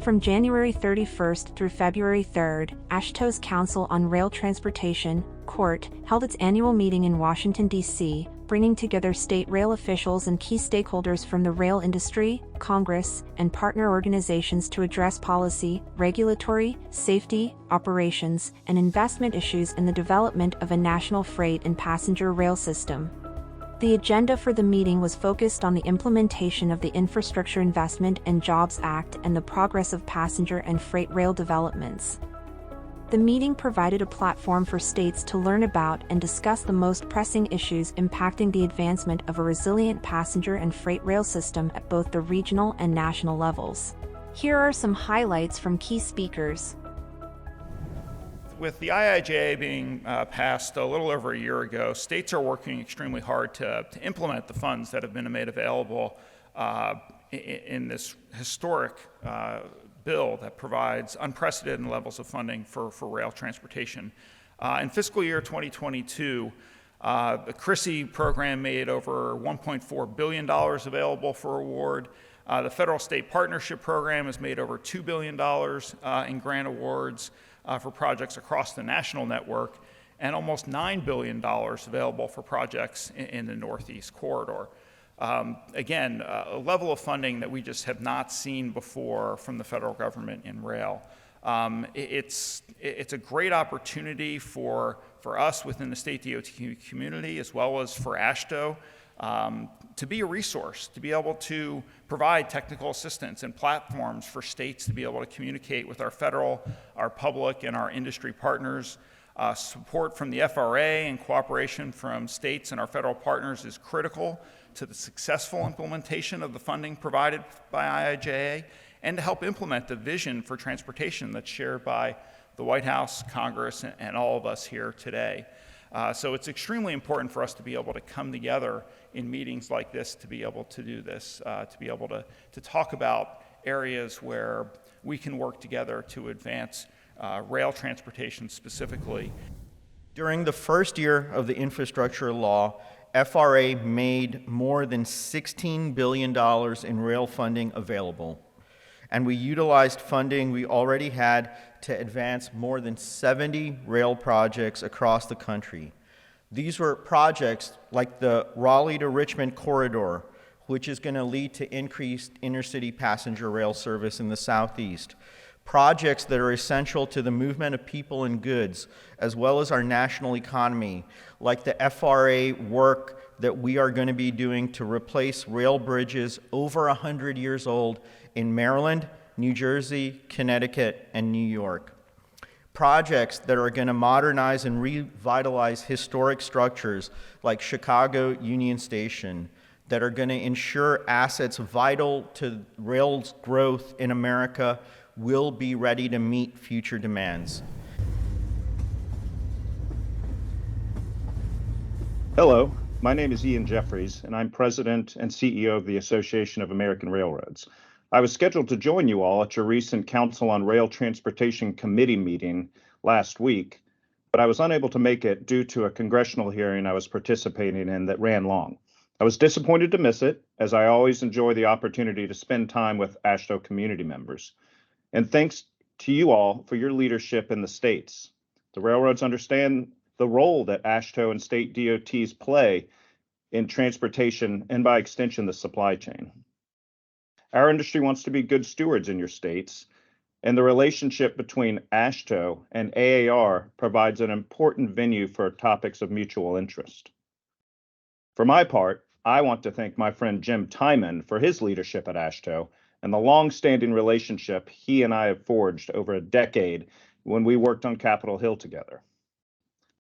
From January 31st through February 3rd, AASHTO's Council on Rail Transportation, CORT, held its annual meeting in Washington, D.C., bringing together state rail officials and key stakeholders from the rail industry, Congress, and partner organizations to address policy, regulatory, safety, operations, and investment issues in the development of a national freight and passenger rail system. The agenda for the meeting was focused on the implementation of the Infrastructure Investment and Jobs Act and the progress of passenger and freight rail developments. The meeting provided a platform for states to learn about and discuss the most pressing issues impacting the advancement of a resilient passenger and freight rail system at both the regional and national levels. Here are some highlights from key speakers. With the IIJA being passed a little over a year ago, states are working extremely hard to implement the funds that have been made available in this historic bill that provides unprecedented levels of funding for rail transportation. In fiscal year 2022, the CRISI program made over $1.4 billion available for award. The Federal State Partnership Program has made over $2 billion in grant awards for projects across the national network, and almost $9 billion available for projects in the Northeast Corridor. Again, a level of funding that we just have not seen before from the federal government in rail. It's a great opportunity for us within the state DOT community, as well as for AASHTO, to be a resource, to be able to provide technical assistance and platforms for states to be able to communicate with our federal, our public, and our industry partners. Support from the FRA and cooperation from states and our federal partners is critical to the successful implementation of the funding provided by IIJA and to help implement the vision for transportation that's shared by the White House, Congress, and all of us here today. So it's extremely important for us to be able to come together in meetings like this, to be able to do this, to be able to talk about areas where we can work together to advance rail transportation specifically. During the first year of the infrastructure law, FRA made more than $16 billion in rail funding available. And we utilized funding we already had to advance more than 70 rail projects across the country. These were projects like the Raleigh to Richmond corridor, which is going to lead to increased intercity passenger rail service in the Southeast. Projects that are essential to the movement of people and goods, as well as our national economy, like the FRA work that we are going to be doing to replace rail bridges over 100 years old in Maryland, New Jersey, Connecticut, and New York. Projects that are going to modernize and revitalize historic structures like Chicago Union Station, that are going to ensure assets vital to rail's growth in America will be ready to meet future demands. Hello, my name is Ian Jeffries, and I'm President and CEO of the Association of American Railroads. I was scheduled to join you all at your recent Council on Rail Transportation Committee meeting last week, but I was unable to make it due to a congressional hearing I was participating in that ran long. I was disappointed to miss it, as I always enjoy the opportunity to spend time with AASHTO community members. And thanks to you all for your leadership in the states. The railroads understand the role that AASHTO and state DOTs play in transportation and by extension, the supply chain. Our industry wants to be good stewards in your states, and the relationship between AASHTO and AAR provides an important venue for topics of mutual interest. For my part, I want to thank my friend Jim Timon for his leadership at AASHTO and the long-standing relationship he and I have forged over a decade when we worked on Capitol Hill together.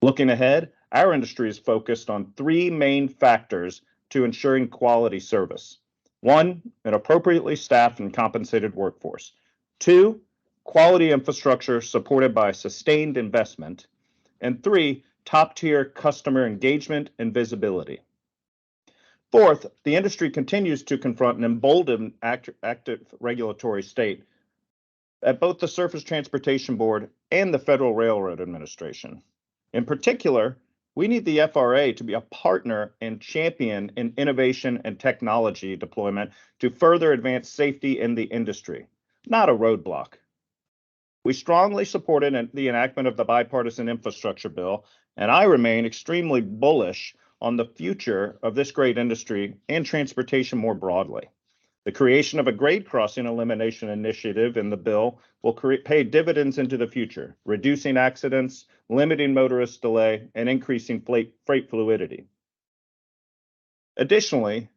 Looking ahead, our industry is focused on three main factors to ensuring quality service. 1, an appropriately staffed and compensated workforce. 2, quality infrastructure supported by sustained investment. And 3, top-tier customer engagement and visibility. Fourth, the industry continues to confront an emboldened active regulatory state at both the Surface Transportation Board and the Federal Railroad Administration. In particular, we need the FRA to be a partner and champion in innovation and technology deployment to further advance safety in the industry. not a roadblock. We strongly supported the enactment of the bipartisan infrastructure bill, and I remain extremely bullish on the future of this great industry and transportation more broadly. The creation of a grade crossing elimination initiative in the bill will pay dividends into the future, reducing accidents, limiting motorist delay, and increasing freight fluidity. Additionally,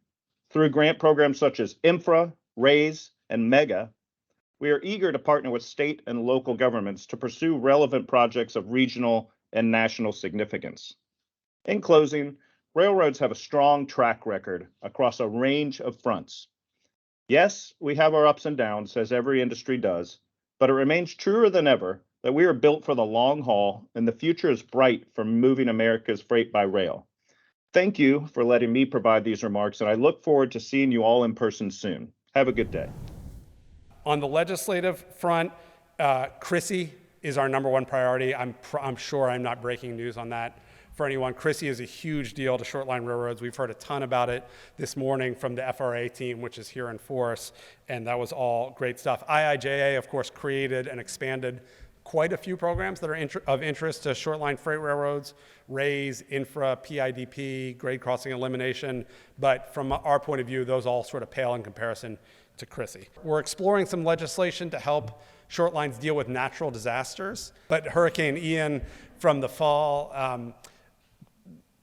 through grant programs such as Infra, RAISE, and MEGA, we are eager to partner with state and local governments to pursue relevant projects of regional and national significance. In closing, railroads have a strong track record across a range of fronts. Yes, we have our ups and downs, as every industry does, but it remains truer than ever that we are built for the long haul and the future is bright for moving America's freight by rail. Thank you for letting me provide these remarks, and I look forward to seeing you all in person soon. Have a good day. On the legislative front, Chrissy is our #1 priority. I'm sure I'm not breaking news on that for anyone. Chrissy is a huge deal to short-line railroads. We've heard a ton about it this morning from the FRA team, which is here in force, and that was all great stuff. IIJA, of course, created and expanded quite a few programs that are of interest to short-line freight railroads: RAISE, Infra, PIDP, grade crossing elimination. But from our point of view, those all sort of pale in comparison to Chrissy. We're exploring some legislation to help short lines deal with natural disasters. But Hurricane Ian from the fall,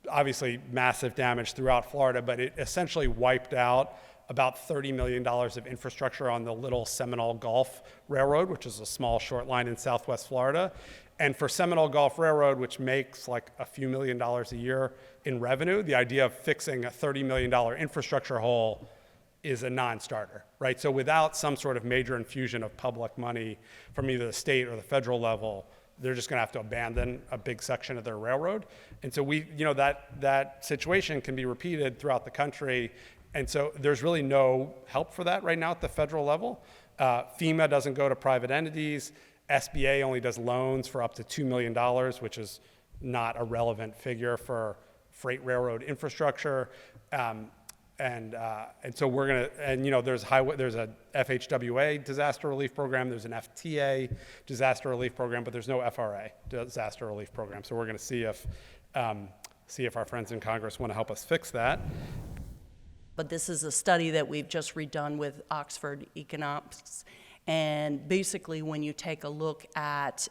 obviously massive damage throughout Florida, but it essentially wiped out about $30 million of infrastructure on the Little Seminole Gulf Railroad, which is a small short line in Southwest Florida. And for Seminole Gulf Railroad, which makes like a few $1 million a year in revenue, the idea of fixing a $30 million infrastructure hole is a non-starter, right? So without some sort of major infusion of public money from either the state or the federal level, they're just gonna have to abandon a big section of their railroad. And so that situation can be repeated throughout the country. And so there's really no help for that right now at the federal level. FEMA doesn't go to private entities. SBA only does loans for up to $2 million, which is not a relevant figure for freight railroad infrastructure. And so we're gonna, and there's a FHWA disaster relief program, there's an FTA disaster relief program, but there's no FRA disaster relief program. So we're gonna see if our friends in Congress want to help us fix that. But this is a study that we've just redone with Oxford Economics. And basically, when you take a look at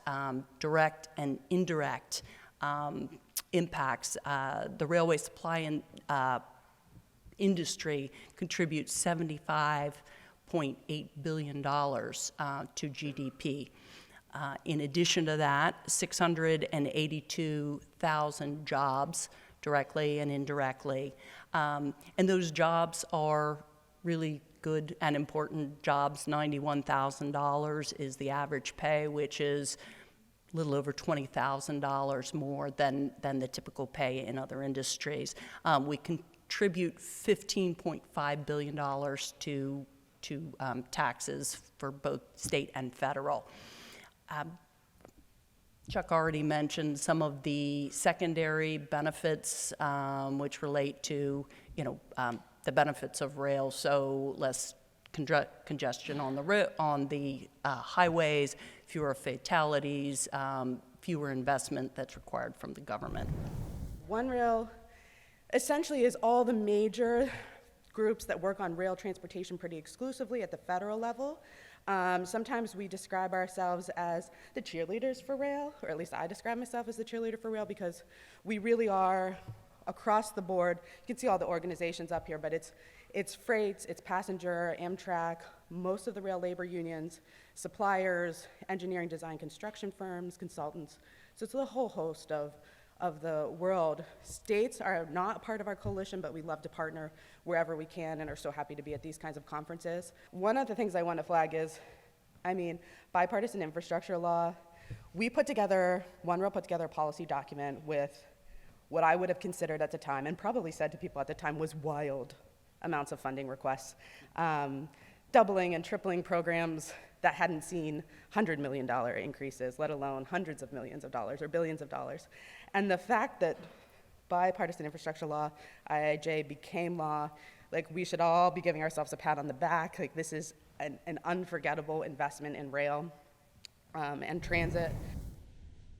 direct and indirect impacts, the railway supply and industry contributes $75.8 billion to GDP. In addition to that, 682,000 jobs, directly and indirectly. And those jobs are really good and important jobs. $91,000 is the average pay, which is a little over $20,000 more than the typical pay in other industries. We contribute $15.5 billion to taxes for both state and federal. Chuck already mentioned some of the secondary benefits, which relate to, the benefits of rail, so less congestion on the highways, fewer fatalities, fewer investment that's required from the government. One Rail essentially is all the major groups that work on rail transportation pretty exclusively at the federal level. Sometimes we describe ourselves as the cheerleaders for rail, or at least I describe myself as the cheerleader for rail, because we really are across the board. You can see all the organizations up here, but it's freight, it's passenger, Amtrak, most of the rail labor unions, suppliers, engineering, design, construction firms, consultants. So it's a whole host of the world. States are not a part of our coalition, but we love to partner wherever we can and are so happy to be at these kinds of conferences. One of the things I want to flag is, bipartisan infrastructure law. One Rail put together a policy document with what I would have considered at the time, and probably said to people at the time, was wild amounts of funding requests. Doubling and tripling programs that hadn't seen $100 million increases, let alone hundreds of millions of dollars or billions of dollars. And the fact that bipartisan infrastructure law, IIJ, became law, we should all be giving ourselves a pat on the back. This is an unforgettable investment in rail and transit.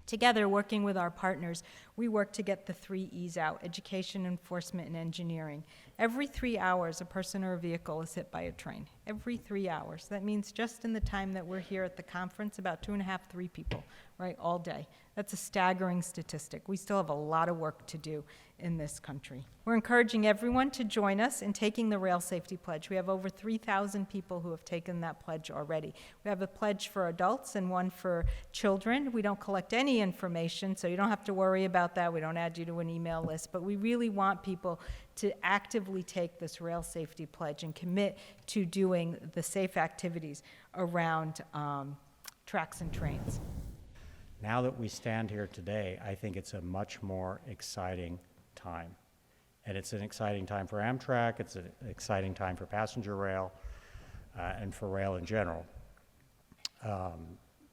Together, working with our partners, we work to get the 3 E's out: education, enforcement, and engineering. Every 3 hours, a person or a vehicle is hit by a train. Every 3 hours. That means just in the time that we're here at the conference, about 2.5, 3 people, right, all day. That's a staggering statistic. We still have a lot of work to do in this country. We're encouraging everyone to join us in taking the Rail Safety Pledge. We have over 3,000 people who have taken that pledge already. We have a pledge for adults and one for children. We don't collect any information, so you don't have to worry about that. We don't add you to an email list, but we really want people to actively take this Rail Safety Pledge and commit to doing the safe activities around tracks and trains. Now that we stand here today, I think it's a much more exciting time. And it's an exciting time for Amtrak, it's an exciting time for passenger rail, and for rail in general.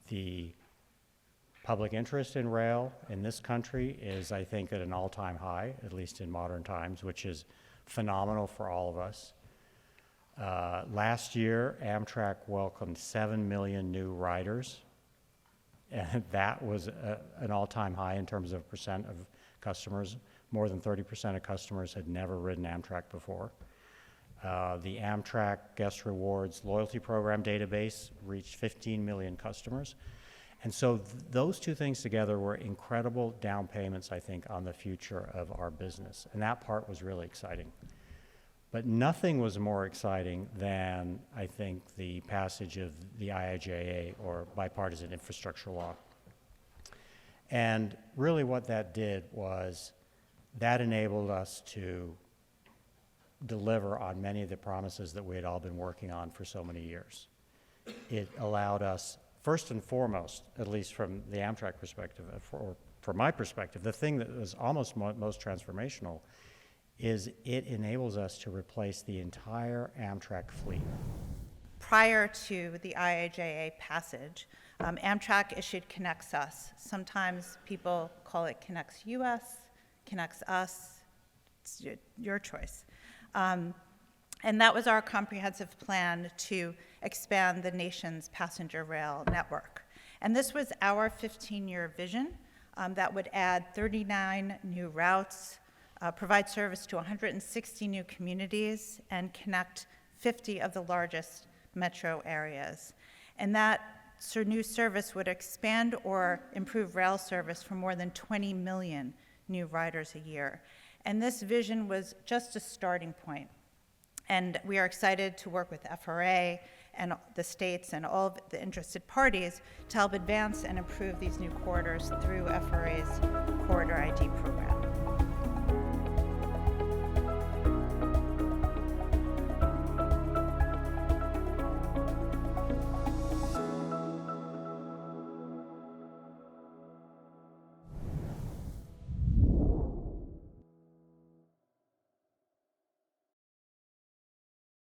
The public interest in rail in this country is, I think, at an all-time high, at least in modern times, which is phenomenal for all of us. Last year, Amtrak welcomed 7 million new riders, and that was an all-time high in terms of percent of customers. More than 30% of customers had never ridden Amtrak before. The Amtrak Guest Rewards loyalty program database reached 15 million customers. And so those two things together were incredible down payments, I think, on the future of our business. And that part was really exciting. But nothing was more exciting than, I think, the passage of the IIJA, or Bipartisan Infrastructure Law. And really what that did was that enabled us to deliver on many of the promises that we had all been working on for so many years. It allowed us, first and foremost, at least from the Amtrak perspective, or from my perspective, the thing that was almost most transformational is it enables us to replace the entire Amtrak fleet. Prior to the IIJA passage, Amtrak issued Connects Us. Sometimes people call it Connects US, Connects Us. It's your choice. And that was our comprehensive plan to expand the nation's passenger rail network. And this was our 15-year vision that would add 39 new routes, provide service to 160 new communities, and connect 50 of the largest metro areas. And that new service would expand or improve rail service for more than 20 million new riders a year. And this vision was just a starting point. And we are excited to work with FRA and the states and all of the interested parties to help advance and improve these new corridors through FRA's Corridor ID program.